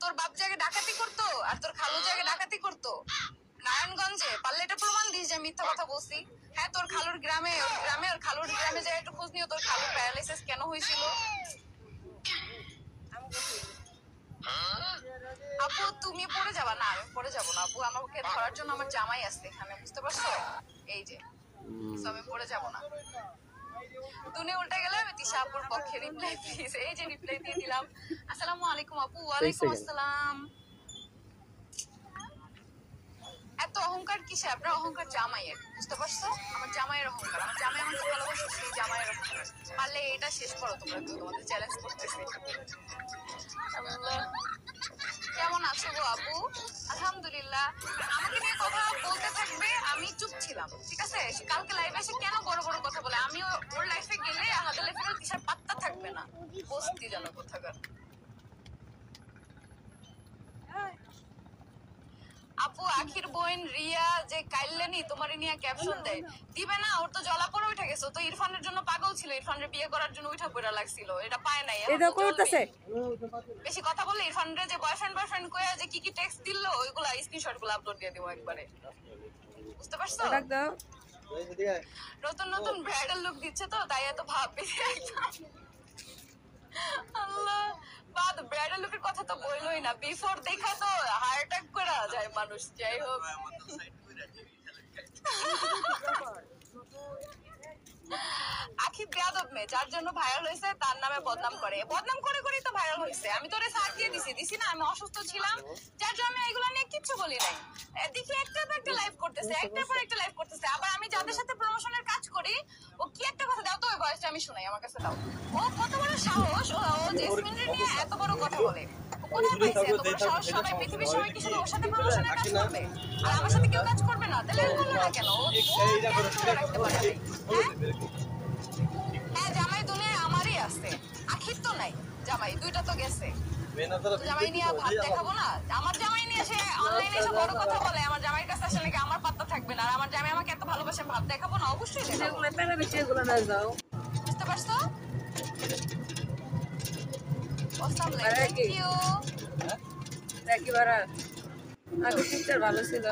তোর বাপ জায়গায় ডাকাতি করতো আর তোর খালু জায়গায় ডাকাতি করতো নারায়ণগঞ্জে, পারলে এটা প্রমাণ দিস যে মিথ্যা কথা বলছি। হ্যাঁ, তোর খালুর গ্রামে ওর খালুর গ্রামে যায় একটু খোঁজ নিও, তোর খালুর প্যারালাইসিস কেন হয়েছিল। আপু তুমি পড়ে যাবা না? আমি পড়ে যাবো না আপু, আমাকে ধরার জন্য আমার জামাই আছে এখানে, বুঝতে পারছো? এই যে আমি পড়ে যাবো না। তুমি উল্টা গেলে আমি তিশা আপুর পক্ষে রিপ্লাই প্লিজ, এই যে রিপ্লাই দিয়ে দিলাম। আসসালামু আলাইকুম আপু। ওয়ালাইকুম আসসালাম। এত অহংকার কিসে? আপনার অহংকার জামাইয়ের, বুঝতে পারছো? আমার জামাইয়ের অহংকার, আমার জামাই আমাকে ভালোবাসে, সেই জামাইয়ের অহংকার। পারলে এটা শেষ করো তোমরা, তোমাদের চ্যালেঞ্জ করতেছি। কেমন আছো গো আপু? আলহামদুলিল্লাহ। আমাকে নিয়ে কথা বলতে থাকবে, আমি চুপ ছিলাম, ঠিক আছে? কালকে লাইভে এসে কেন বড় বড় কথা বলে, আমি ওর লাইফে গেলে আমাদের লাইফে তিশার পাত্তা থাকবে না, বসতি জানো কোথাকার। আপু আখির বোন রিয়া যে কাইল্লেনি তোমার নিয়ে ক্যাপশন দেয়, দিবে না? ওর তো জলা পড়ে উঠে গেছে, তো ইরফানের জন্য পাগল ছিল, ইরফানের বিয়ে করার জন্য উঠা পড়া লাগছিল, এটা পায় নাই। এটা করতেছে বেশি কথা বললে ইরফানের যে বয়ফ্রেন্ড কয়ে যে কি কি টেক্সট দিল, ওইগুলা স্ক্রিনশট গুলো আপলোড দিয়ে দেবো একবারে, বুঝতে পারছো? ডাক দাও। নতুন নতুন ব্রাইডাল লুক দিচ্ছে তো তাই এত ভাব বেশি একদম। আল্লাহ, বাদ ব্রাইডাল লুকের কথা তো বললোই না, বিফোর দেখা তো হার্ট অ্যাটাক করা যায় মানুষ। যাই হোক, আখি বেয়াদব মেয়ে, যার জন্য ভাইরাল হয়েছে তার নামে বদনাম করে, বদনাম করে করেই তো ভাইরাল হয়েছে। আমি তোরে সাথ দিয়ে দিছি না? আমি অসুস্থ ছিলাম, যার জন্য আমি এগুলো নিয়ে কিচ্ছু বলি নাই। দেখি একটার পর একটা লাইভ করতেছে, একটার পর একটা লাইভ করতেছে। আবার আমি যাদের সাথে প্রমোশনের কাজ করি, ও কি একটা কথা দাও তো, ওই ভয়েসটা আমি শুনাই, আমার কাছে দাও। ও কত বড় সাহস, ও জেসমিনের নিয়ে এত বড় কথা বলে। কোথায় পাইছে এত বড় সাহস? সবাই, পৃথিবীর সবাই কি শুধু ওর সাথে প্রমোশনের কাজ করবে আর আমার সাথে কেউ কাজ করবে না? তাহলে এর করলো না কেন? ও রাখতে পারে নাই। হ্যাঁ, জামাই দুনিয়ায় আমারই আছে, আখির তো নাই। জামাই দুইটা তো গেছে, জামাই নিয়ে ভাত দেখাবো না? আমার জামাই নিয়ে এসে অনলাইনে এসে বড় কথা বলে, আমার জামাইয়ের কাছে আসলে নাকি আমার পাত্তা থাকবে না। আর আমার জামাই আমাকে এত ভালোবাসে, ভাত দেখাবো না? অবশ্যই দেখাবো, এগুলো পেরা বেশি এগুলো না যাও। বুঝতে পারছো? আর থ্যাংক কি? ইউ। একবার আগে পিকচার ভালো ছিল।